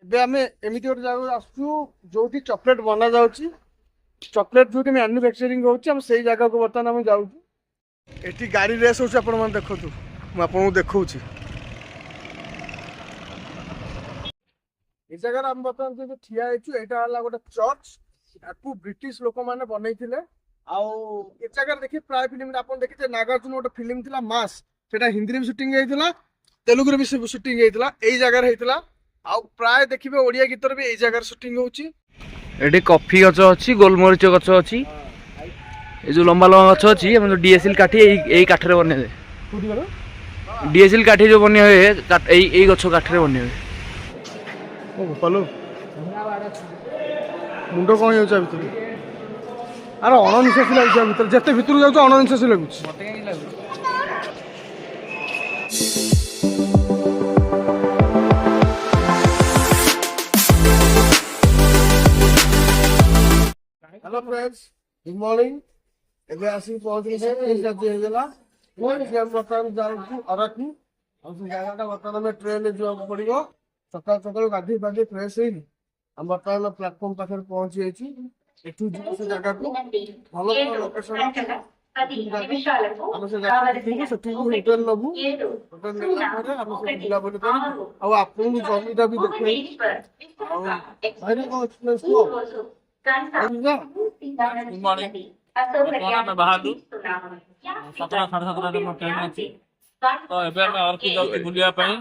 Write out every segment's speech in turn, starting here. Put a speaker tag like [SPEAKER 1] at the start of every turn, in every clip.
[SPEAKER 1] ଏବେ ଆମେ ଏମିତି ଗୋଟେ ଜାଗାକୁ ଆସୁଛୁ ଯୋଉଠି ଚକୋଲେଟ୍ ବନା ଯାଉଛି। ଚକୋଲେଟ୍ ଯୋଉଠି ମ୍ୟାନୁଫ୍ୟାକ୍ଚରିଂ ହଉଛି, ଆମେ ସେଇ ଜାଗାକୁ ବର୍ତ୍ତମାନ ଆମେ ଯାଉଛୁ। ଏଠି ଗାଡ଼ି ରେସ୍ ହଉଛି, ଆପଣମାନେ ଦେଖନ୍ତୁ, ମୁଁ ଆପଣଙ୍କୁ ଦେଖଉଛି। ଏ ଜାଗାରେ ଆମେ ବର୍ତ୍ତମାନ ଯୋଉ ଠିଆ ହେଇଛୁ, ଏଇଟା ହେଲା ଗୋଟେ ଚର୍ଚ୍ଚ। ୟାକୁ ବ୍ରିଟିଶ ଲୋକମାନେ ବନେଇଥିଲେ। ଆଉ ଏ ଜାଗାରେ ଦେଖି ପ୍ରାୟ ଫିଲ୍ମରେ ଆପଣ ଦେଖିଥିବେ, ନାଗାର୍ଜୁନ ଗୋଟେ ଫିଲ୍ମ ଥିଲା ମାସ୍, ସେଟା ହିନ୍ଦୀରେ ବି ସୁଟିଂ ହେଇଥିଲା, ତେଲୁଗୁରେ ବି ସୁଟିଂ ହେଇଥିଲା, ଏଇ ଜାଗାରେ ହେଇଥିଲା। ଆଉ ପ୍ରାୟ ଦେଖିବେ ଓଡ଼ିଆ ଗୀତରେ ବି ଏଇ ଜାଗାରେ ସୁଟିଂ ହଉଛି।
[SPEAKER 2] ଏଠି କଫି ଗଛ ଅଛି, ଗୋଲମରିଚ ଗଛ ଅଛି। ଏ ଯୋଉ ଲମ୍ବା ଲମ୍ବା ଗଛ ଅଛି, ଆମେ ଯୋଉ ଡିଏସିଏଲ କାଠି ଏଇ କାଠରେ ବନେଇବେ।
[SPEAKER 1] କୋଉଠି ଗଲ?
[SPEAKER 2] ଡିଏସିଏଲ କାଠି ଯୋଉ ବନିଆ ହୁଏ, ଏଇ ଗଛ କାଠରେ ବନିଆ ହୁଏ।
[SPEAKER 1] ଓ ବୋପାଲୋ, ମୁଣ୍ଡ କଣ ହେଇଯାଉଛି ଆ ଭିତରେ। ଆରେ ଅଣନିଶ୍ୱାସୀ ଲାଗୁଛି ଆ ଭିତରେ, ଯେତେ ଭିତରକୁ ଯାଉଛି ଅଣନିଶ୍ୱାସୀ ଲାଗୁଛି। Hello friends, good morning. ଏବେ ଆସିକି ପହଞ୍ଚିଲେ ହେଇଗଲା। ବର୍ତ୍ତମାନ ଯାଉଛୁ ଅରାକୁ। ଆଉ ସେ ଜାଗାଟା ବର୍ତ୍ତମାନ ଆମେ ଟ୍ରେନରେ ଯିବାକୁ ପଡ଼ିବ। ସକାଳୁ ସକାଳୁ ଗାଧୋଇ ପାଧୋଇ ଫ୍ରେଶ ହେଇକି ଆମେ ବର୍ତ୍ତମାନ ପ୍ଲାଟଫର୍ମ ପାଖରେ ପହଞ୍ଚି ଯାଇଛୁ। ଏଠୁ ଯିବୁ ସେ ଜାଗାକୁ, ଭଲ ଭଲ ଲୋକେସନ ଅଛି। ଆମେ ସେ ଜାଗାକୁ ଯିବୁ, ସେଠି ହୋଟେଲ ନବୁ। ହୋଟେଲ ନେଲା ପରେ ଆମେ ସବୁ ବୁଲାବୁଲି କରିବୁ, ଆଉ ଆପଣଙ୍କୁ ଜର୍ଣ୍ଣିଟା ବି ଦେଖେଇବୁ। ଆଉ ଭାଇନା କଣ ଏକ୍ସପିରିଏନ୍ସ କୁହ?
[SPEAKER 3] Good morning. ବର୍ତ୍ତମାନ ଆମେ ବାହାରିଲୁ 7ଟା ସାଢ଼େ 7ଟାରେ ମୋ ଟ୍ରେନ୍ ଅଛି। ତ ଏବେ ଆମେ ଅର୍କୁ ଯାଉଛୁ ବୁଲିବା ପାଇଁ।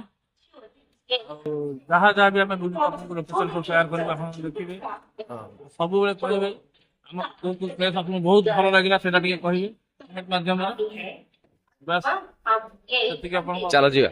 [SPEAKER 3] ଯାହା ଯାହା ବି ଆମେ ବୁଲିବୁ ଆପଣଙ୍କୁ ଲୋକେସନ୍ ସବୁ ସେୟାର କରିବୁ, ଆପଣ ଦେଖିବେ। ସବୁବେଳେ କହିବେ ଆମ କୋଉ କୋଉ ପ୍ଲେସ୍ ଆପଣଙ୍କୁ ବହୁତ ଭଲ ଲାଗିଲା, ସେଇଟା ଟିକେ କହିବେ କମେଣ୍ଟ ମାଧ୍ୟମରେ। ବାସ୍ ସେତିକି ଆପଣଙ୍କୁ।
[SPEAKER 2] ଚାଲ ଯିବା।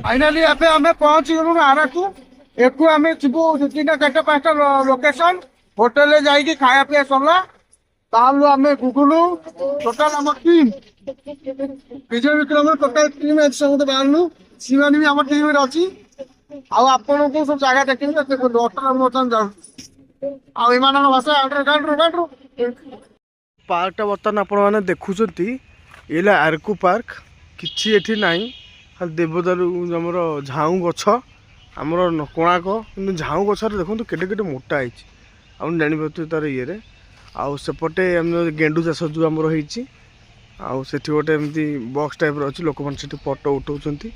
[SPEAKER 1] फाइनाली ଏବେ ଆମେ ପହଞ୍ଚି ଗଲୁଣୁ ଆରାକୁ। ଏଠୁ ଆମେ ଯିବୁ 3ଟା 4ଟା 5ଟା ଲୋକେସନ। ହୋଟେଲରେ ଯାଇକି ଖାଇବା ପିଇବା ସରିଲା। ତାହେଲେ ଆମେ ଗୁଗୁଲୁ ଟୋଟାଲ ଆମ ଟିମ୍ ବିଜୟ ବିକ୍ରମର ଟୋଟାଲ ଟିମ୍ ଏଠି ସମସ୍ତେ ବାହାରିଲୁ। ସେମାନେ ବି ଆମ ଟିମରେ ଅଛି। ଆଉ ଆପଣଙ୍କୁ ସବୁ ଜାଗା ଦେଖିବି, ଦେଖନ୍ତୁ ଅଟୋରେ ଆମେ ବର୍ତ୍ତମାନ ଯାଉଛୁ। ଆଉ ଏମାନଙ୍କ ଭାଷା ପାର୍କଟା ବର୍ତ୍ତମାନ ଆପଣମାନେ ଦେଖୁଛନ୍ତି, ଇଏ ହେଲା ଆରକୁ ପାର୍କ। କିଛି ଏଠି ନାହିଁ, ଖାଲି ଦେବଦାରୁ ଆମର ଝାଉଁ ଗଛ, ଆମର କୋଣାର୍କ। କିନ୍ତୁ ଝାଉଁ ଗଛରେ ଦେଖନ୍ତୁ କେତେ କେତେ ମୋଟା ହେଇଛି, ଆପଣ ଜାଣିପାରୁଥିବେ ତାର ଇଏରେ। ଆଉ ସେପଟେ ଆମର ଗେଣ୍ଡୁ ଚାଷ ଯେଉଁ ଆମର ହେଇଛି, ଆଉ ସେଠି ଗୋଟେ ଏମିତି ବକ୍ସ ଟାଇପ୍ର ଅଛି, ଲୋକମାନେ ସେଠି ଫଟୋ ଉଠାଉଛନ୍ତି।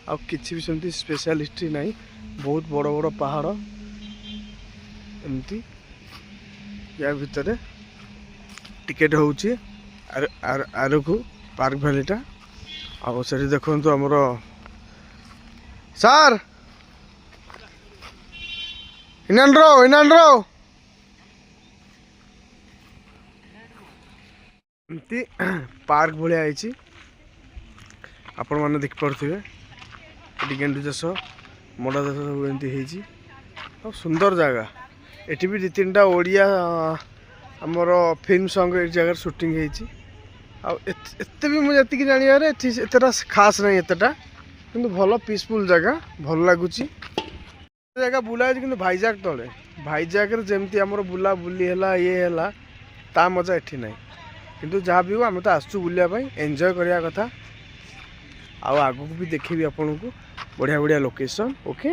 [SPEAKER 1] ଆଉ କିଛି ବି ସେମିତି ସ୍ପେଶାଲିଷ୍ଟ ନାହିଁ, ବହୁତ ବଡ଼ ବଡ଼ ପାହାଡ଼ ଏମିତି। ୟା ଭିତରେ ଟିକେଟ୍ ହେଉଛି ଆରକୁ ପାର୍କ ଭ୍ୟାଲିଟା। ଆଉ ସେଠି ଦେଖନ୍ତୁ ଆମର ସାର୍ ହିନାଣ୍ଡ୍ରୋ ଏମିତି ପାର୍କ ଭଳିଆ ହେଇଛି, ଆପଣମାନେ ଦେଖିପାରୁଥିବେ। ଏଠି ଗେଣ୍ଡୁ ଚାଷ, ମଣ୍ଡା ଚାଷ ସବୁ ଏମିତି ହେଇଛି। ଆଉ ସୁନ୍ଦର ଜାଗା। ଏଠି ବି 2-3ଟା ଓଡ଼ିଆ ଆମର ଫିଲ୍ମ ସଙ୍ଗ ଏଇ ଜାଗାରେ ସୁଟିଂ ହେଇଛି। ଆଉ ଏତେ ବି ମୁଁ ଯେତିକି ଜାଣିବାରେ ଏଠି ଏତେଟା ଖାସ୍ ନାହିଁ ଏତେଟା, କିନ୍ତୁ ଭଲ ପିସଫୁଲ୍ ଜାଗା, ଭଲ ଲାଗୁଛି। ଜାଗା ବୁଲା ହେଇଛି କିନ୍ତୁ ଭାଇଜାକ୍ ତଳେ। ଭାଇଜାକ୍ରେ ଯେମିତି ଆମର ବୁଲାବୁଲି ହେଲା ଇଏ ହେଲା, ତା ମଜା ଏଠି ନାହିଁ। କିନ୍ତୁ ଯାହା ବି ହଉ, ଆମେ ତ ଆସିଛୁ ବୁଲିବା ପାଇଁ, ଏନ୍ଜୟ କରିବା କଥା। ଆଉ ଆଗକୁ ବି ଦେଖେଇବି ଆପଣଙ୍କୁ ବଢ଼ିଆ ବଢ଼ିଆ location. Okay,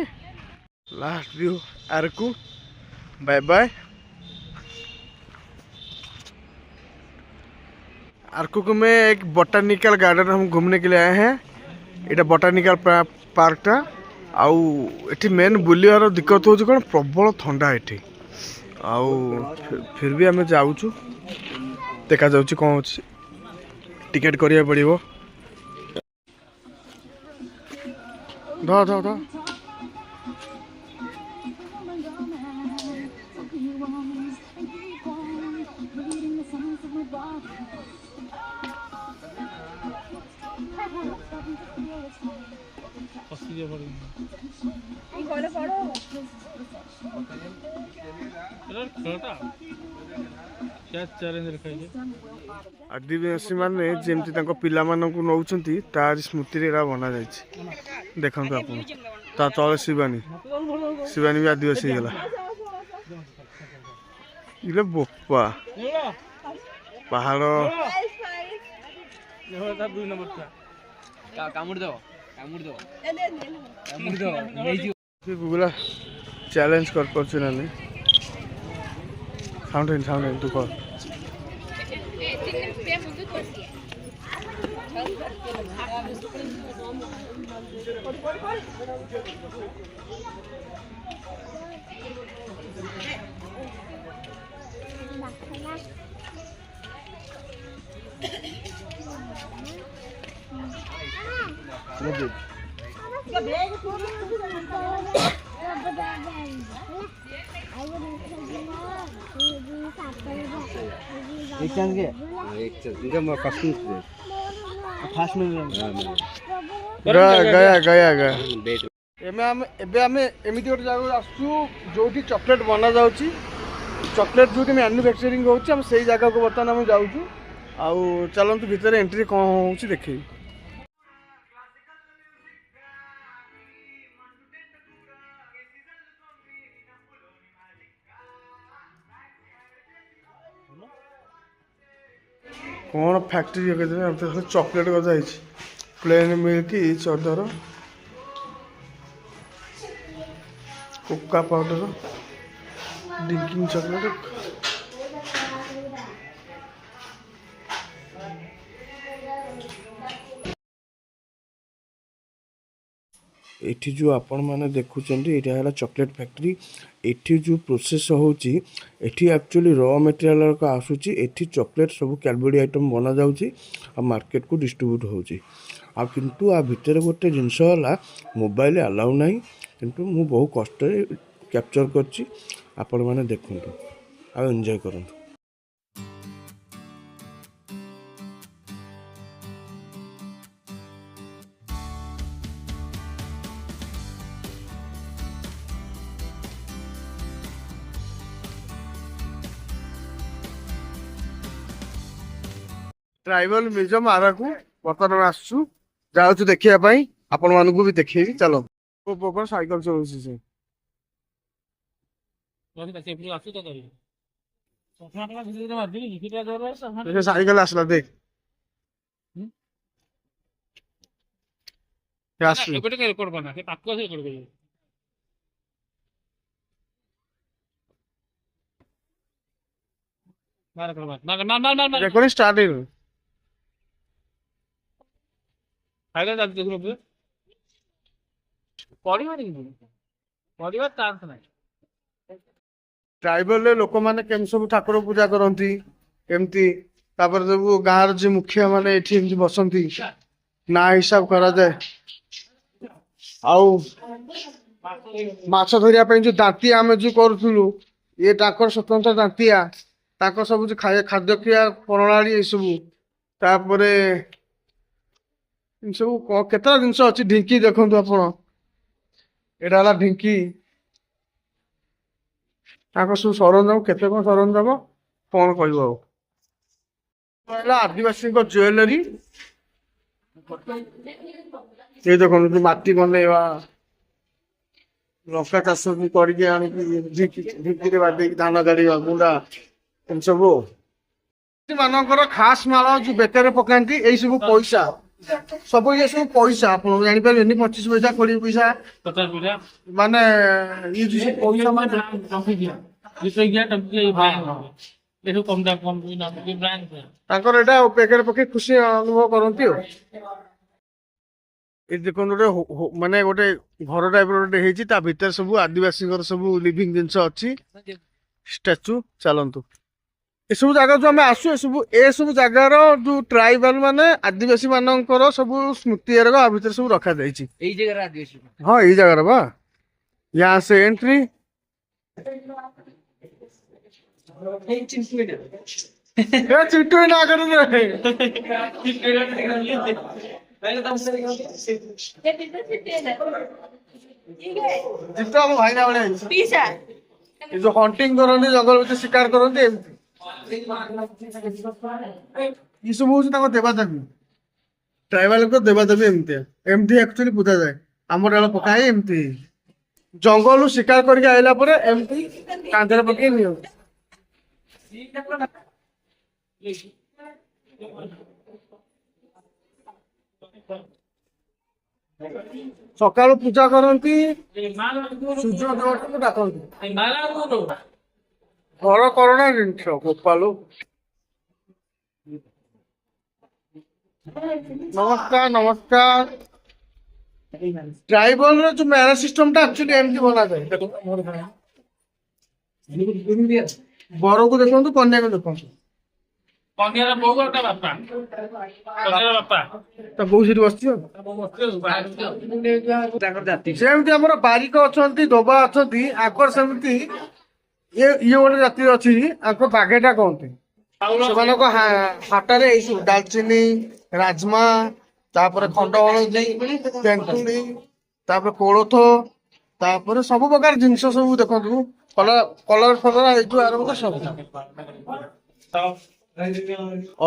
[SPEAKER 1] last view Araku. Bye bye. Araku को में एक बोटानिकल गार्डन हम घूमने के लिए आए हैं। इटा बोटानिकल पार्क टा। आउ एठी मेन बुलियार दिक्कत हो कौन, प्रबल ठंडा एठी। आउ फिर भी आम जाऊँ, देखा जाऊँ कौन अच्छी टिकेट करिया पड़िबो। ध ध ध
[SPEAKER 3] ଖେଳଟା ଚ୍ୟାଲେଞ୍ଜ ରଖାଯାଇଛି।
[SPEAKER 1] ଆଦିବାସୀ ମାନେ ଯେମିତି ତାଙ୍କ ପିଲାମାନଙ୍କୁ ନେଉଛନ୍ତି ତାରି ସ୍ମୃତିରେ ଏରା ବନାଯାଇଛି। ଦେଖନ୍ତୁ ଆପଣ ତା ତଳେ ଶିବାନୀ ବି ଆଦିବାସୀ ହେଇଗଲା। ଇରେ ବୋପା ପାହାଡ଼
[SPEAKER 3] ଦୁଇ ନମ୍ବର ଛୁଆ
[SPEAKER 1] ଗୁଗୁଲା ଚ୍ୟାଲେଞ୍ଜ କରିପାରୁଛି ନା ନାଇଁ? ସାଉଣ୍ଡ ହେଇନି ତୁ କହ। ଗୟା ଏବେ ଆମେ ଏମିତି ଗୋଟେ ଜାଗାକୁ ଆସୁଛୁ ଯୋଉଠି ଚକୋଲେଟ୍ ବନାଯାଉଛି। ଚକୋଲେଟ୍ ଯୋଉଠି ମ୍ୟାନୁଫ୍ୟାକ୍ଚରିଂ ହେଉଛି ଆମେ ସେଇ ଜାଗାକୁ ବର୍ତ୍ତମାନ ଆମେ ଯାଉଛୁ। ଆଉ ଚାଲନ୍ତୁ ଭିତରେ ଏଣ୍ଟ୍ରି କ'ଣ ହେଉଛି ଦେଖେଇବି। କ'ଣ ଫ୍ୟାକ୍ଟ୍ରି ଚକୋଲେଟ୍ ଗଜା ହେଇଛି। ପ୍ଲେନ୍ ମିଲ୍କ ଚଦର କୋକା ପାଉଡର ଡ୍ରିଙ୍କିଂ ଚକୋଲେଟ୍। ଏଠି ଯେଉଁ ଆପଣମାନେ ଦେଖୁଛନ୍ତି ଏଇଟା ହେଲା ଚକୋଲେଟ୍ ଫ୍ୟାକ୍ଟ୍ରି। ଏଠି ଯେଉଁ ପ୍ରୋସେସ୍ ହେଉଛି ଏଠି ଆକ୍ଚୁଆଲି ର ମେଟେରିଆଲ୍ ଆସୁଛି। ଏଠି ଚକୋଲେଟ୍ ସବୁ କ୍ୟାଡ଼ବେରୀ ଆଇଟମ୍ ବନାଯାଉଛି ଆଉ ମାର୍କେଟକୁ ଡିଷ୍ଟ୍ରିବ୍ୟୁଟ୍ ହେଉଛି। ଆଉ କିନ୍ତୁ ଆ ଭିତରେ ଗୋଟେ ଜିନିଷ ହେଲା ମୋବାଇଲ ଆଲାଉ ନାହିଁ। କିନ୍ତୁ ମୁଁ ବହୁ କଷ୍ଟରେ କ୍ୟାପଚର୍ କରିଛି। ଆପଣମାନେ ଦେଖନ୍ତୁ ଆଉ ଏନ୍ଜୟ କରନ୍ତୁ। ट्राइबल म्यूजियम आराकू बर्तमान आसु जाऊँ देखिया आपण मानू भी देखी। चलो साइकिल चलाऊ साइकिल आसला देख रेकॉर्डिंग स्टार्ट ट्राइबल लोक मैंने केम सब ठाकुर पूजा करती एमती सब गाँव जी मुखिया माने एमती बसंती ना हिसाब करा जाए। आउ माछ धरिया जो दांतिया आम जो करूँ ये स्वतंत्र दांतिया सब जो खाद्य क्रिया प्रणाली ये सब तापरे सब केतरा जिनस अच्छी ढिंकी देखु आप एटा ढिंकी सब सरंजाम केते कौन सरंजाम कौन कह आदिवासी ज्वेलरी ये देखो माटी बनवा लंका चाष भी करके बाधे धान गाड़ी गुंडा सब मानकर खास माल जो बेकार पकाती यही सब पैसा सब ये सब पैसा आप जापर 25 पैसा 20 पैसा
[SPEAKER 3] 50 पैसा
[SPEAKER 1] माने ये जो पैसा माने पैकेट पके खुशी अनुभव करती। देखो गोटे माने गोटे घर टाइप गोटे भितर सब आदिवासी सब लिविंग जिनस अच्छी स्टैचू। चलतु ए सब जगह जो आम आसु ए सब जगार जो ट्राइबल माने आदिवासी मानकर सब स्मृति भितर सब रखा जाए। हाँ यही जगार बा यहाँ से एंट्री चिंटू ना कर भाई ना जो हंटिंग करते जंगल में शिकार करते ସବୁ ହଉଛି ତାଙ୍କ ଦେବାଦେବୀ। ଟ୍ରାଇବାଲଙ୍କ ଦେବାଦେବୀ ଏମିତି ଆକ୍ଚୁଆଲି ପୂଜା ଯାଏ। ଆମ ଡାଳ ପକାଏ ଏମିତି ଜଙ୍ଗଲରୁ ଶିକାର କରିକି ଆଇଲା ପରେ ଏମିତି କାନ୍ଧରେ ପକେଇ ନିଅନ୍ତି। ସକାଳୁ ପୂଜା କରନ୍ତି, ସୂର୍ଯ୍ୟ ଦେବତାଙ୍କୁ ଡାକନ୍ତି। ଘର କରଣା ଜିନିଷ ଗୋପାଳୁ। ନମସ୍କାର ନମସ୍କାର। ଟ୍ରାଇବଲ ର ଯୋଉ ମ୍ୟାରେଜ ସିଷ୍ଟମ ଟା ଆକ୍ଚୁଆଲି ଏମିତି ବନାଯାଏ। ବରକୁ ଦେଖନ୍ତୁ, କନ୍ୟାକୁ ଦେଖନ୍ତୁ।
[SPEAKER 3] କନ୍ୟାର ବୋଉ ଆଉ ତା ବାପା। କନ୍ୟାର ବାପା।
[SPEAKER 1] ତା ବୋଉ ସେଠି ବସିଛି ଆଉ। ସେମିତି ଆମର ବାରିକ ଅଛନ୍ତି, ଧୋବା ଅଛନ୍ତି, ଆଗର ସେମିତି ଇଏ ଗୋଟେ ଜାତି ଅଛି, ଆଙ୍କ ବାଘେଟା କହନ୍ତି। ସେମାନଙ୍କ ହାଟରେ ଏଇ ସବୁ ଡାଲଚିନି, ରାଜମା, ତାପରେ ଖଣ୍ଡ ହଳଦୀ, ତେନ୍ତୁଳି, ତାପରେ କୋଳଥ, ତାପରେ ସବୁ ପ୍ରକାର ଜିନିଷ ସବୁ ଦେଖନ୍ତୁ। କଲର ଫଲର ଏଇଠୁ ଆରମ୍ଭ କରି ସବୁ।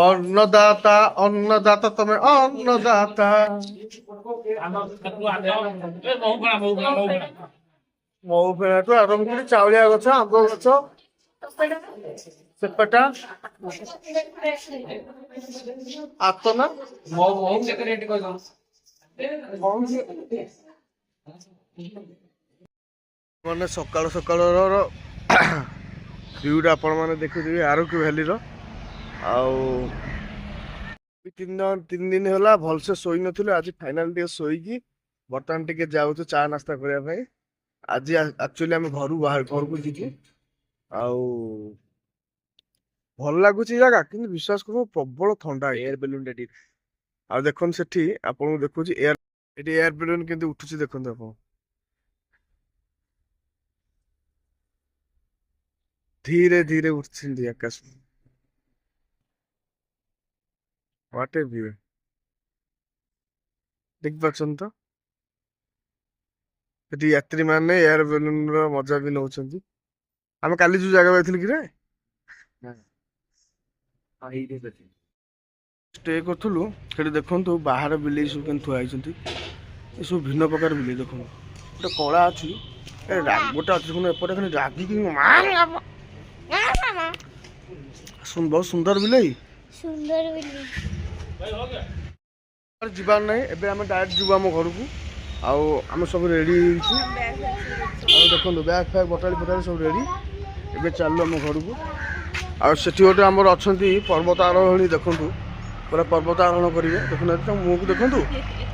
[SPEAKER 1] ଅନ୍ନଦାତା ଅନ୍ନଦାତା ତମେ ଅନ୍ନଦାତା। ମହୁ ଫେଣାଠୁ ଆରମ୍ଭ କରି ଚାଉଳିଆ ଗଛ, ଆମ୍ବ ଗଛ, ସେପଟା ଆତନା ମାନେ ସକାଳ ସକାଳର ଭିଉଟା ଆପଣ ମାନେ ଦେଖୁଥିବେ ଆରକୁ ଭ୍ୟାଲିର। ଆଉ 3 ଦିନ ହେଲା ଭଲସେ ଶୋଇ ନଥିଲୁ। ଆଜି ଫାଇନାଲ ଟିକେ ଶୋଇକି ବର୍ତ୍ତମାନ ଟିକେ ଯାଉଛୁ ଚା ନାସ୍ତା କରିବା ପାଇଁ। ଆଜି ଆକ୍ଚୁଆଲି ଆମେ ଘରକୁ ଯିବୁ। ଆଉ ଭଲ ଲାଗୁଛି ଜାଗା, କିନ୍ତୁ ବିଶ୍ୱାସ କରୁ ପ୍ରବଳ ଥଣ୍ଡା ଏୟାର ବେଲୁନ ଟା ଟିକେ। ଆଉ ଦେଖନ୍ତୁ ସେଠି ଆପଣଙ୍କୁ ଦେଖୁଛି ଏଠି ଏୟାର ବେଲୁନ କେମିତି ଉଠୁଛି ଦେଖନ୍ତୁ ଆପଣ। ଧୀରେ ଧୀରେ ଉଠୁଛନ୍ତି ଆକାଶ। ହ୍ୱାଟ ଏ ଭିଉ, ଦେଖିପାରୁଛନ୍ତି ତ? ସେଠି ଯାତ୍ରୀ ମାନେ ଏୟାର ବେଲୁନ ର ମଜା ବି ନଉଛନ୍ତି। ଆମେ କାଲି ଯୋଉ ଜାଗା ଯାଇଥିଲୁ କି ରେ ଷ୍ଟେ କରୁଥିଲୁ, ସେଠି ଦେଖନ୍ତୁ ବାହାର ବିଲେଇ ସବୁ କେମିତି ଥୁଆ ହେଇଛନ୍ତି। ଏସବୁ ଭିନ୍ନ ପ୍ରକାର ବିଲେଇ ଦେଖନ୍ତୁ। ଗୋଟେ କଳା ଅଛି, ଗୋଟେ ଅଛି ଦେଖୁନ ଏପଟେ ଖାଲି ରାଗିକି ବହୁତ ସୁନ୍ଦର ବିଲେଇ। ଯିବାର ନାହିଁ, ଏବେ ଆମେ ଡାଇରେକ୍ଟ ଯିବୁ ଆମ ଘରକୁ। ଆଉ ଆମେ ସବୁ ରେଡି ହେଇଛୁ। ଆଉ ଦେଖନ୍ତୁ ବ୍ୟାଗ୍ ଫ୍ୟାଗ୍ ବଟାଳି ସବୁ ରେଡି। ଏବେ ଚାଲୁ ଆମ ଘରକୁ। ଆଉ ସେଠି ଗୋଟେ ଆମର ଅଛନ୍ତି ପର୍ବତ ଆରୋହଣୀ, ଦେଖନ୍ତୁ ପୁରା ପର୍ବତ ଆରୋହଣ କରିବେ। ଦେଖୁନାହାନ୍ତି ତାଙ୍କ ମୁହଁକୁ ଦେଖନ୍ତୁ,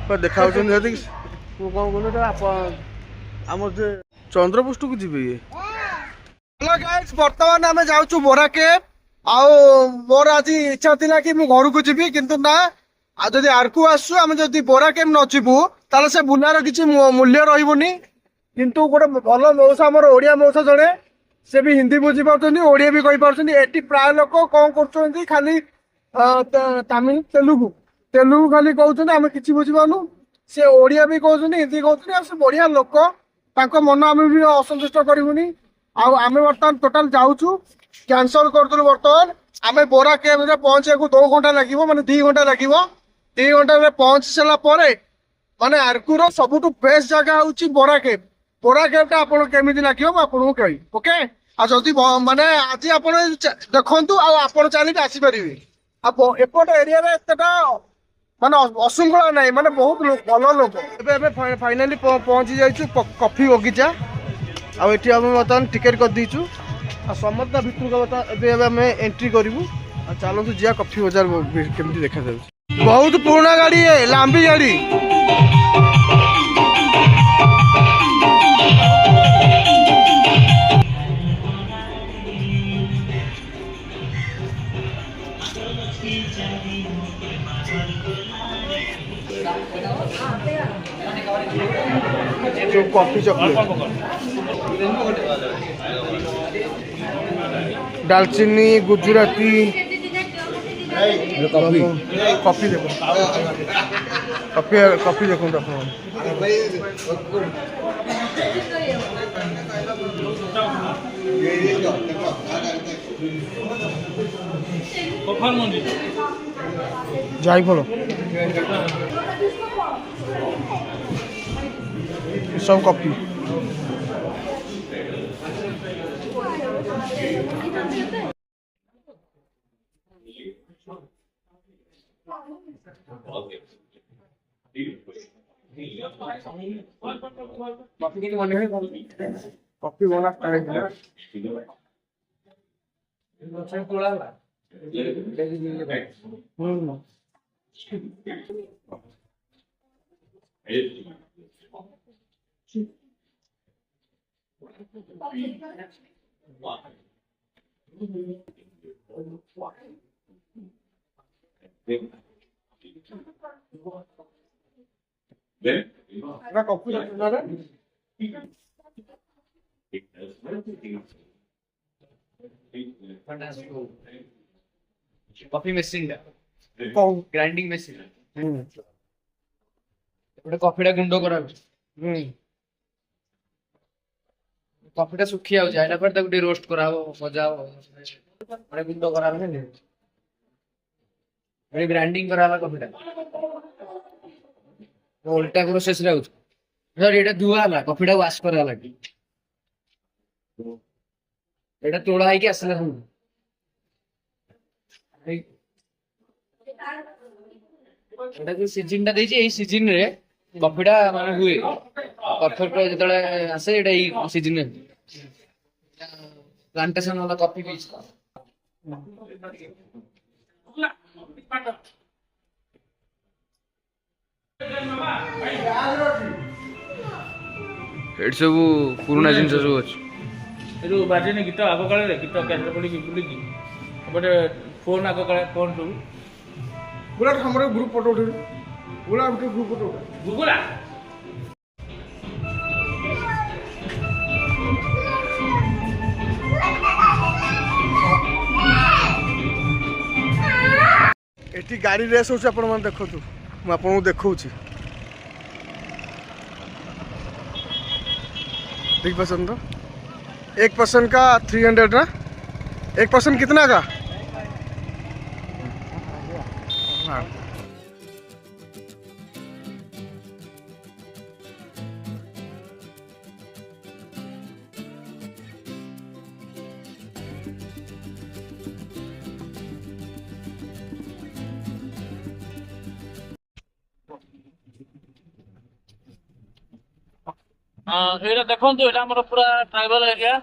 [SPEAKER 1] ପୁରା ଦେଖାଯାଉଛନ୍ତି। ଯଦି ମୁଁ କ'ଣ କହୁଥିଲି ଆମର ଯେ ଚନ୍ଦ୍ରପୃଷ୍ଠକୁ ଯିବେ ଇଏ। ହ୍ୟାଲୋ ଗାଇସ୍, ବର୍ତ୍ତମାନ ଆମେ ଯାଉଛୁ ବୋରା କେଭ୍। ଆଉ ମୋର ଆଜି ଇଚ୍ଛା ଥିଲା କି ମୁଁ ଘରକୁ ଯିବି, କିନ୍ତୁ ନା, ଆଉ ଯଦି ଆରକୁ ଆସୁ, ଆମେ ଯଦି ବୋରା କେଭ୍ ନ ଯିବୁ ତାହେଲେ ସେ ବୁଲାର କିଛି ମୂଲ୍ୟ ରହିବନି। କିନ୍ତୁ ଗୋଟେ ଭଲ ମଉସା, ଆମର ଓଡିଆ ମଉସା ଜଣେ, ସେ ବି ହିନ୍ଦୀ ବୁଝିପାରୁଛନ୍ତି, ଓଡିଆ ବି କହିପାରୁଛନ୍ତି। ଏଠି ପ୍ରାୟ ଲୋକ କ'ଣ କରୁଛନ୍ତି, ଖାଲି ତାମିଲ ତେଲୁଗୁ ଖାଲି କହୁଛନ୍ତି, ଆମେ କିଛି ବୁଝିପାରୁନୁ। ସେ ଓଡିଆ ବି କହୁଛନ୍ତି, ହିନ୍ଦୀ କହୁଛନ୍ତି। ଆଉ ସେ ବଢିଆ ଲୋକ, ତାଙ୍କ ମନ ଆମେ ବି ଅସନ୍ତୁଷ୍ଟ କରିବୁନି। ଆଉ ଆମେ ବର୍ତ୍ତମାନ ଟୋଟାଲ ଯାଉଛୁ, କ୍ୟାନସଲ କରିଦେଲୁ। ବର୍ତ୍ତମାନ ଆମେ ବୋରା କେଭ୍ ରେ ପହଞ୍ଚିବାକୁ 2 ଘଣ୍ଟା ଲାଗିବ, ମାନେ 2 ଘଣ୍ଟା ଲାଗିବ। 2 ଘଣ୍ଟାରେ ପହଞ୍ଚି ସାରିଲା ପରେ, ମାନେ ଆରକୁର ସବୁଠୁ ବେଷ୍ଟ ଜାଗା ହଉଛି ବୋରା କେଭ୍। ବୋରା କେଭ୍ ଟା ଆପଣଙ୍କୁ କେମିତି ଲାଗିବ ମୁଁ ଆପଣଙ୍କୁ କହିବି, ଓକେ? ଆଉ ଯଦି ମାନେ ଆଜି ଆପଣ ଦେଖନ୍ତୁ, ଆଉ ଆପଣ ଚାହିଁଲେ ଆସିପାରିବେ। ଆଉ ଏପଟ ଏରିଆରେ ଏତେଟା ମାନେ ଅଶୃଙ୍ଖଳା ନାହିଁ, ମାନେ ବହୁତ ଭଲ ଲୋକ। ଏବେ ଫାଇନାଲି ପହଞ୍ଚି ଯାଇଛୁ କଫି ବଗିଚା। ଆଉ ଏଠି ଆମେ ବର୍ତ୍ତମାନ ଟିକେଟ କରିଦେଇଛୁ। ଆଉ ସମସ୍ତ ଭିତରକୁ ଏବେ ଆମେ ଏଣ୍ଟ୍ରି କରିବୁ। ଆଉ ଚାଲନ୍ତୁ ଯିବା କଫି ବଜାର କେମିତି ଦେଖାଯାଉଛି। ବହୁତ ପୁରୁଣା ଗାଡି, ଲାମ୍ବି ଗାଡି। कॉफी चॉकलेट, दालचीनी, गुजराती कॉफी। कॉफी देखो, कॉफी देखो
[SPEAKER 3] কখন মন্দির
[SPEAKER 1] যাই ফল সব কফি কফি বনা কফি
[SPEAKER 2] କଫି ମେସିନ୍
[SPEAKER 1] କଉ
[SPEAKER 2] ଗ୍ରାଇଣ୍ଡିଂ ମେସିନ୍ ଗୋଟେ କଫିଟା ଗୁଣ୍ଡ କରାହଉଛି କଫିଟା ଶୁଖି ଯାଉଛି ଆଇଲା ପରେ ତାକୁ ଟିକେ ରୋଷ୍ଟ କରାହବ ଭଜା ହବ ଗୋଟେ ଗୁଣ୍ଡ କରାହବ ଗୋଟେ ଗ୍ରାଇଣ୍ଡିଂ କରାହେଲା କଫିଟା ଓଲଟା ପ୍ରୋସେସରେ ହଉଛି ଧର ଏଇଟା ଧୁଆ ହେଲା କଫିଟା ୱାଶ କରାହେଲା ଏଇଟା ତୋଳା ହେଇକି ଆସିଲା ଏଇଟା ଯୋଉ ସିଜିନ ଟା ଦେଇଛି ଏଇ ସିଜିନ ରେ କଫିଟା ମାନେ ହୁଏ ପରଫେକ୍ଟ ଯେତେବେଳେ ଆସେ ଏଇଟା ଏଇ ସିଜିନରେ ପ୍ଲାଣ୍ଟେସନ ହେଲା କଫି ପିସ୍ ଏଠି ସବୁ ପୁରୁଣା ଜିନିଷ ସବୁ ଅଛି
[SPEAKER 3] ଏ ଯୋଉ ବାଜେନି ଗୀତ ଆଗ କାଳରେ ଗୀତ କ୍ୟାସେଟ୍ ପଡ଼ିକି ବୁଲିକି ଗୋଟେ ଫୋନ୍ ଆଗ କାଳେ ଫୋନ୍ ସବୁ
[SPEAKER 1] ଗୁଲା ଆମର ଗ୍ରୁପ ଫଟୋ ଉଠେଇଲୁ ଗୁଲା ଗୋଟେ ଗ୍ରୁପ ଫଟୋ ଉଠେଇଲୁ
[SPEAKER 3] ଗୁଗୁଲା
[SPEAKER 1] एटी गाड़ी रेस हो आपण मैंने देखु मुझे आपको देखा बिग पर्सन तो एक पर्सन का 300 ना एक पर्सन कितना का हाँ।
[SPEAKER 3] ଏଇଟା ଦେଖନ୍ତୁ ଏଇଟା ଆମର ପୁରା ଟ୍ରାଇବାଲ ଏରିଆ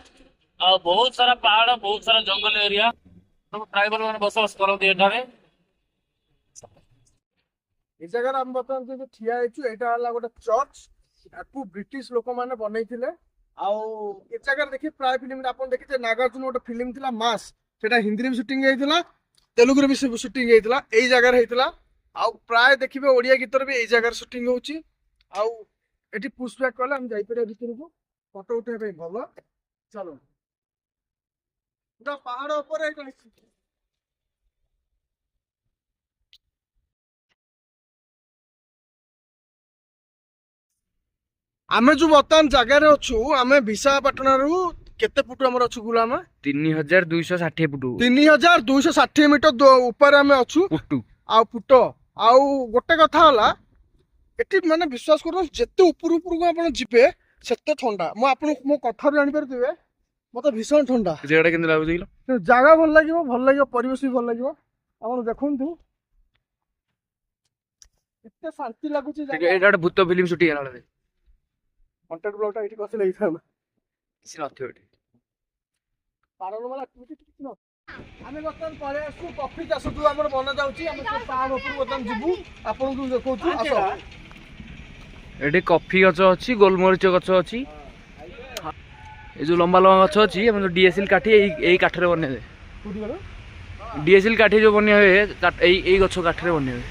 [SPEAKER 3] ଆଉ ବହୁତ ସାରା ପାହାଡ ବହୁତ ସାରା ଜଙ୍ଗଲ ଏରିଆ ସବୁ ଟ୍ରାଇବାଲ ମାନେ ବସବାସ କରନ୍ତି ଏଠାରେ
[SPEAKER 1] ए जगह हम बर्तमान जो ठिया होइछु एटा हला गोटे चर्च याकू ब्रिटिश लोक माने बनैथिले आउ ए जगह देखि प्राय फिल्म रे आपन देखिते नागार्जुन गोटे फिल्म थिला मास सेटा हिंदी रे शूटिंग हेइथिला तेलुगु रे भी शूटिंग हेइथिला एई जगह रे हेइथिला आउ प्राय देखिबे ओडिया गीत रे भी एई जगह रे शूटिंग होउची आउ एटी पुश बैक कले हम जाई परे भीतर को फोटो उठे पे भलो चलो पूरा पहाड़ ऊपर एटा आमे जो बर्तमान जगार अच्छु आमे विशाखापाटना रु केते फुट हमर अच्छु गुला आमे
[SPEAKER 2] 3260 फुट
[SPEAKER 1] 3260 मीटर ऊपर आमे अच्छु
[SPEAKER 2] फुटू
[SPEAKER 1] फुट आउ गोटे कथा होला एटी माने विश्वास करो जेते ऊपर ऊपर को आपण जिबे सेते ठंडा मो आपण मो कथा जानि परथिबे मते भीषण ठंडा
[SPEAKER 2] जेडा केन लागु दिलो
[SPEAKER 1] जागा भल लागिवो परिवेश भी भल लागिवो आपण देखंतु एते शांति लागुची
[SPEAKER 2] एटा एटा भूत फिल्म शूटिंग होला रे
[SPEAKER 1] कॉन्टेक्ट ब्लॉगटा एठी कसे लई था
[SPEAKER 2] किसी नथियो एठी
[SPEAKER 1] पारानर्माल एक्टिविटी किछि न आमे बर्तमान परे आसु कॉफी चाष जो हमर बना जाउची हम पाहाड़ ऊपर बर्तमान जिबू आपन को देखौछु आसो
[SPEAKER 2] एठी कॉफी गछ अछि गोलमरीच गछ अछि ए जो लंबा लंबा गछ अछि हम जो डीएसएल काठी एई काठ रे बने दे
[SPEAKER 1] कुडी गलो
[SPEAKER 2] डीएसएल काठी जो बने होए एई गछ काठ रे बने होए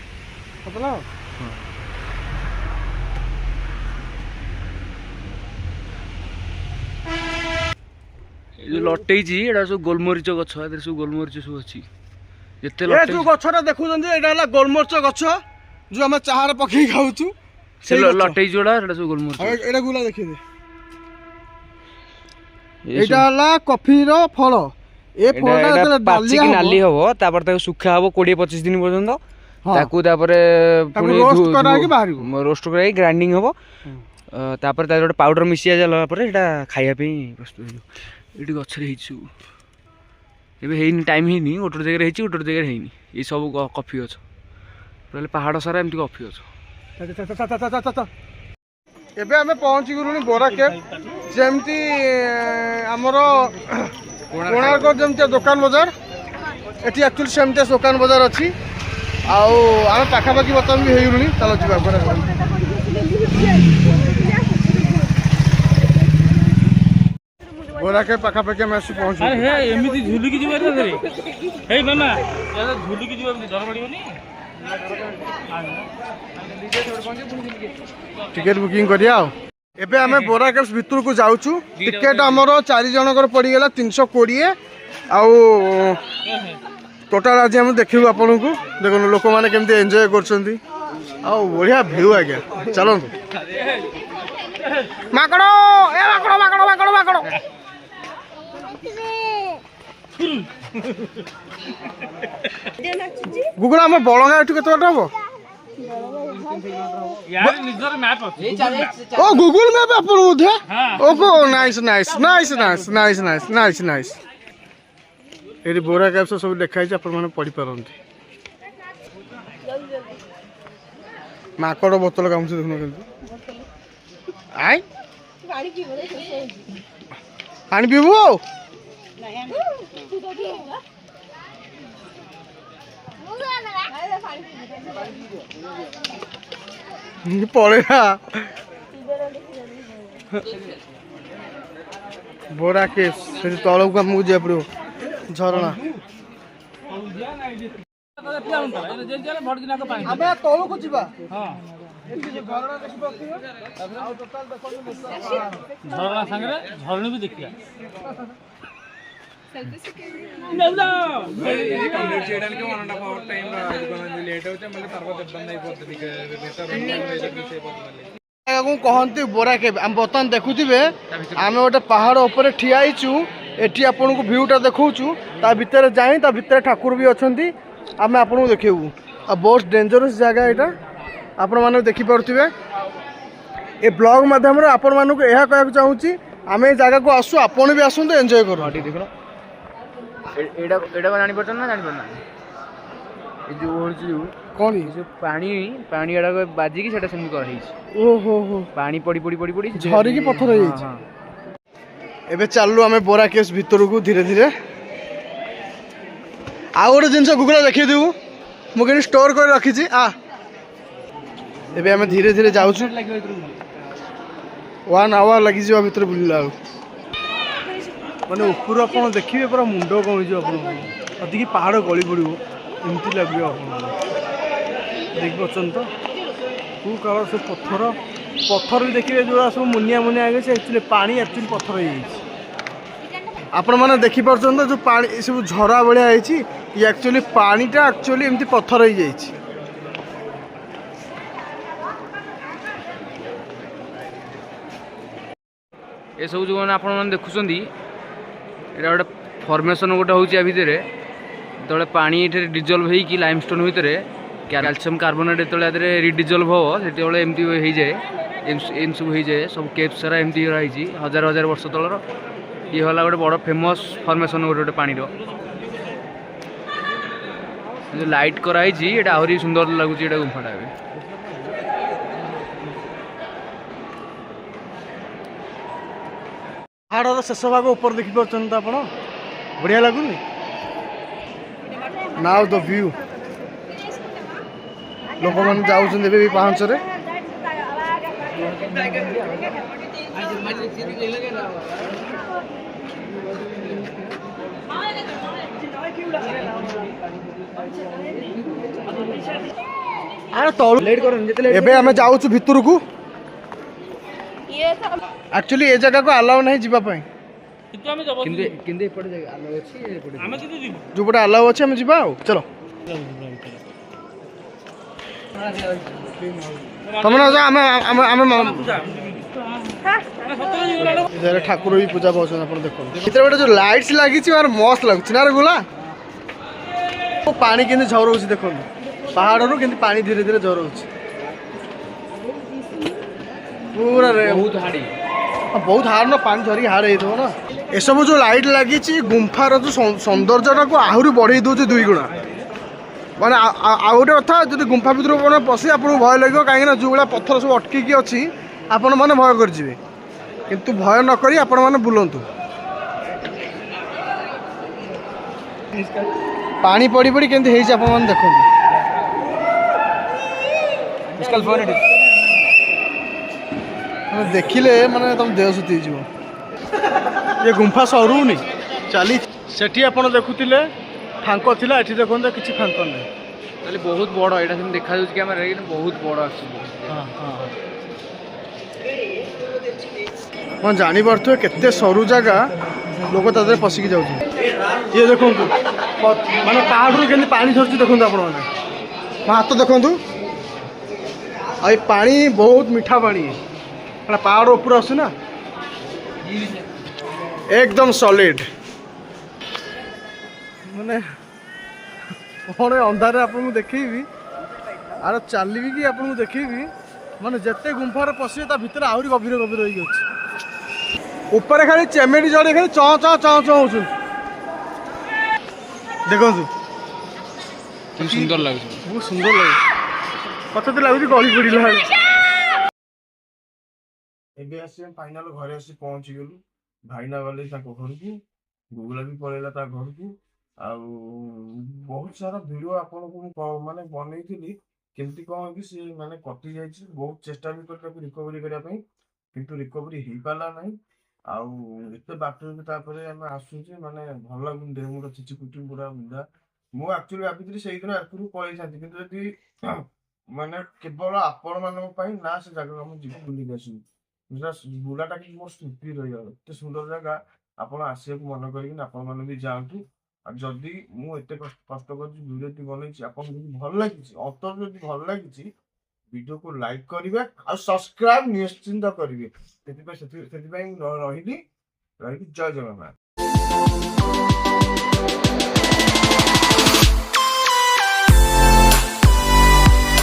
[SPEAKER 1] पतला
[SPEAKER 2] जो लटै जी एडा सब गोलमरीच गछ एदर सब गोलमरीच सब अछि जते
[SPEAKER 1] ए
[SPEAKER 2] लटै
[SPEAKER 1] जो गछरा देखुछन एडा हला गोलमरीच गछ जो हम चाहार पखै खाउछु
[SPEAKER 2] से लटै जोड़ा एडा सब गोलमरीच
[SPEAKER 1] एडा गुला देखि दे एडा हला कॉफी रो फल ए फलटा जेतले
[SPEAKER 2] पाचिकी नाली हबो तापर ताको सुखा हबो 20-25 दिन पर्यंत ताकू तापरे पुनी
[SPEAKER 1] रोस्ट करा के बाहरी
[SPEAKER 2] रोस्ट करा के ग्राइंडिंग हबो तापर ता जोटे पाउडर मिसिया जाला पर एटा खाइया पे प्रस्तुत हो एटी गछरे हिचु एबे हेइनी टाइम हेइनी ओटर जगह हेइची ओटर जगह हेइनी ई सब कॉफी गछ पहले पहाड़ सारा एमती कॉफी गछ
[SPEAKER 1] एबे हमें पहुंची गुरुनी बोरा के जेमती हमरो कोणार्क जमती दुकान बाजार एटी एक्चुअली सेमती दुकान बाजार अच्छी आउ आम पाखापाखि बर्तमान भी होगलुनी चलो जी बोरा के पाखापाखि आम आसी पहुँचू
[SPEAKER 3] एमती झुलिकी जीव हे मामा झुलिकी जीव डर पड़ोनी
[SPEAKER 1] टिकेट बुकिंग करिया एबे आमे बोरा केव्स भितर को जाउछु टिकेट हमरो 4 जनकर पड़ी गेला 320 आउ टोटल आज हम देखिबु आपन को देखो लोक माने केमते एन्जॉय करछंती आउ बढ़िया व्यू आ गया चलो माकड़ो ए माकड़ो माकड़ो माकड़ो माकड़ो गुगल हम बळंगा एठु केते बाट हबो
[SPEAKER 3] यार निजर मैप अछि
[SPEAKER 1] ओ गूगल मैप अपन उधे ओको nice nice nice nice nice nice nice nice एरी बोरा कैप्स सब देखाइ छ अपन माने पढि परंती माकड़ बोतल काम से देखनो केंती आइ गाड़ी पीबो पानी पीबो पड़ेगा बोरा के तलू को आमको जा पड़ो झरणा तलू को जीवा
[SPEAKER 3] झरना संगे झरणी भी देखिया
[SPEAKER 1] कहते बोरा के बर्तमान देखुवे आम गोटे पहाड़ उपर ठिया एटी आपन को भ्यूटा देखु ता भितर जाए ता भितर ठाकुर भी अच्छा आम आपन को देखू आ बहुत डेंजरस जगह यहाँ आपण मैंने देखिपे ए ब्लॉग माध्यम आपण मानक यह कहना चाहूँगी आम ए जगह को आसू आपण भी आसतु एंजॉय कर
[SPEAKER 2] एडा एडा जानि परछन ना जानि परना ए जो होछि
[SPEAKER 1] कोन
[SPEAKER 2] जो पानी पानी एडा को बाजी की सेटा सेमी कर हिछ
[SPEAKER 1] ओहो हो
[SPEAKER 2] पानी पड़ी पड़ी पड़ी पड़ी
[SPEAKER 1] झरी की पत्थर हो जाइछ एबे चालू हमें बोरा केस भीतर को धीरे धीरे आ गोटे जिनस गूगल देखि देबू मु केनी स्टोर कर रखी छी आ एबे हमें धीरे धीरे जाउ छु 1 आवर लगी जीवा भीतर बुलिला माने ऊपर आप देखिए पूरा मुंड कमी अधिक पहाड़ गली पड़ो एमती लगे आप देख पार्न तो कौ काल से पत्थर पत्थर भी देखिए जो सब मुनिया मुनिया आगे से एक्चुअली पानी एक्चुअली पत्थर हो आपण मैंने देखिपार तो जो पानी सब झरा भाया एक्चुअली पानीटा एक्चुअली एमती पत्थर हो जाए
[SPEAKER 2] ये सब जो मैंने देखुं एटा गोटे फर्मेसन गोटे हूँ भितर जो पानी ये डिजल्व हो लाइमस्टोन भितर कैल्शियम कार्बोनेट जो रिडिजल्व हम से एमती हो जाए एम सब हो जाए सब केप सारा एमती रही हजार हजार वर्ष तलर ये है गोटे बड़ फेमस फर्मेसन गोटे पानी जो लाइट कराई आहरी सुंदर लगुच गुंफाटा
[SPEAKER 1] पहाड़ शेष भाग ऊपर देखिपार तो आप बढ़िया लगुनि नाउ द व्यू लोक मैंने जाऊँ भी पाँच एबे जाऊँ भितर को एक्चुअली ए जगह को अलाउ नहीं जीवाई जो पटे अलाउ अच्छे आम जा चलो तुम ଏଠାରେ ଠାକୁର ବି ପୂଜା ପାଉଛନ୍ତି ଆପଣ ଦେଖନ୍ତୁ। ଭିତରେ ଗୋଟେ ଯୋଉ ଲାଇଟ୍ସ ଲାଗିଛି ମାନେ ମସ୍ତ ଲାଗୁଛି ନା ରେ ଗୁଲା। ପାଣି କେମିତି ଝରଉଛି ଦେଖନ୍ତୁ, ପାହାଡ଼ରୁ କେମିତି ପାଣି ଧୀରେ ଧୀରେ ଝରଉଛି ପୁରା ରେ।
[SPEAKER 2] ବହୁତ ହାଡ଼ି
[SPEAKER 1] ବହୁତ ହାର୍ଡ ନା, ପାଣି ଝରିକି ହାର୍ଡ ହେଇଥିବ ନା। ଏସବୁ ଯୋଉ ଲାଇଟ୍ ଲାଗିଛି ଗୁମ୍ଫାର ଯୋଉ ସୌନ୍ଦର୍ଯ୍ୟଟାକୁ ଆହୁରି ବଢେଇ ଦଉଛି 2 ଗୁଣା। ମାନେ ଆଉ ଗୋଟେ କଥା, ଯଦି ଗୁମ୍ଫା ଭିତରକୁ ଆପଣ ପଶି ଆପଣଙ୍କୁ ଭୟ ଲାଗିବ, କାହିଁକି ନା ଯୋଉ ଭଳିଆ ପଥର ସବୁ ଅଟକିକି ଅଛି ଆପଣ ମାନେ ଭୟ କରିଯିବେ। କିନ୍ତୁ ଭୟ ନ କରି ଆପଣ ମାନେ ବୁଲନ୍ତୁ। ପାଣି ପଡ଼ି ପଡ଼ି କେମିତି ହେଇଛି ଆପଣ ମାନେ ଦେଖନ୍ତୁ। ମାନେ ଦେଖିଲେ ମାନେ ତମ ଦେହ ସୁତି ହେଇଯିବ। ଏ ଗୁମ୍ଫା ସରୁନି, ଚାଲି। ସେଠି ଆପଣ ଦେଖୁଥିଲେ ଫାଙ୍କ ଥିଲା, ଏଠି ଦେଖନ୍ତୁ କିଛି ଫାଙ୍କ ନାହିଁ।
[SPEAKER 2] ତାହେଲେ ବହୁତ ବଡ଼, ଏଇଟା ସେମିତି ଦେଖାଯାଉଛି କ୍ୟାମେରାରେ କିନ୍ତୁ ବହୁତ ବଡ଼ ଆକ୍ଚୁଆଲି।
[SPEAKER 1] ଆପଣ ଜାଣିପାରୁଥିବେ କେତେ ସରୁ ଜାଗା, ଲୋକ ତା ଦେହରେ ପଶିକି ଯାଉଛନ୍ତି। ଇଏ ଦେଖନ୍ତୁ ମାନେ ପାହାଡ଼ରୁ କେମିତି ପାଣି ଝରୁଛି ଦେଖନ୍ତୁ ଆପଣମାନେ। ମୋ ହାତ ଦେଖନ୍ତୁ, ଆଉ ଏ ପାଣି ବହୁତ ମିଠା ପାଣି, କାରଣ ପାହାଡ଼ ଉପରୁ ଆସୁଛି ନା, ଏକଦମ ସଲିଡ୍। ମାନେ କ'ଣ ଅନ୍ଧାରରେ ଆପଣଙ୍କୁ ଦେଖେଇବି, ଆରେ ଚାଲିବି କି ଆପଣଙ୍କୁ ଦେଖେଇବି, ମାନେ ଯେତେ ଗୁମ୍ଫାରେ ପଶିବେ ତା ଭିତରେ ଆହୁରି ଗଭୀର ଗଭୀର ହେଇକି ଅଛି। ଉପରେ ଖାଲି ଚେମେଡ଼ି ଜଡ଼ି ଖାଲି ଚଁ ଚଁ ଚଁ ଚଁ ହଉଛନ୍ତି ଦେଖନ୍ତୁ।
[SPEAKER 2] ବହୁତ ସୁନ୍ଦର ଲାଗୁଛି।
[SPEAKER 1] ବହୁତ ସୁନ୍ଦର ଲାଗୁଛି, ମତେ ତ ଲାଗୁଛି ଗଳି ପଡ଼ିଲା ଭଳିଆ। ଏବେ ଆସି ଆମେ ଫାଇନାଲ ଘରେ ଆସି ପହଞ୍ଚିଗଲୁ। ଭାଇନା ଗଲେ ତାଙ୍କ ଘରକୁ, ଗୁଗୁଲା ବି ପଳେଇଲା ତା ଘରକୁ। ଆଉ ବହୁତ ସାରା ଭିଡ଼ିଓ ଆପଣଙ୍କୁ ମୁଁ ମାନେ ବନେଇଥିଲି, କେମିତି କ'ଣ କି ସେ ମାନେ କଟି ଯାଇଛି। ବହୁତ ଚେଷ୍ଟା ବି କଲି ତାକୁ ରିକଭରି କରିବା ପାଇଁ, କିନ୍ତୁ ରିକଭରି ହେଇପାରିଲା ନାହିଁ। ଆଉ ଏତେ ବାଟରେ ବି ତାପରେ ଆମେ ଆସୁଛେ, ମାନେ ଭଲ ଲାଗୁନି, ଦେହ ମୁଣ୍ଡ ଚିଚି କୁଟି ପୁରା ବିନ୍ଧା। ମୁଁ ଆକ୍ଚୁଆଲି ଭାବିଥିଲି ସେଇଦିନ ଏଥିରୁ ପଳେଇଥାନ୍ତି, କିନ୍ତୁ ଯଦି ମାନେ କେବଳ ଆପଣମାନଙ୍କ ପାଇଁ ନା ସେ ଜାଗାକୁ ଆମେ ଯିବୁ ବୁଲିକି ଆସିବୁ। ବୁଲାଟା କିନ୍ତୁ ମୋର ସ୍ମୃତି ରହିଗଲା। ଏତେ ସୁନ୍ଦର ଜାଗା, ଆପଣ ଆସିବାକୁ ମନ କରିକିନା ଆପଣମାନେ ବି ଯାଆନ୍ତୁ। ଆଉ ଯଦି ମୁଁ ଏତେ କଷ୍ଟ କରିଛି ଭିଡ଼ିଓଟି ବନେଇଛି, ଆପଣଙ୍କୁ ଯଦି ଭଲ ଲାଗିଛି, ଅନ୍ତର ଯଦି ଭଲ ଲାଗିଛି, ଭିଡ଼ିଓକୁ ଲାଇକ୍ କରିବେ ଆଉ ସବସ୍କ୍ରାଇବ ନିଶ୍ଚିନ୍ତ କରିବେ। ସେଥିପାଇଁ ରହିଲି ଜୟ ଜଗନ୍ନାଥ।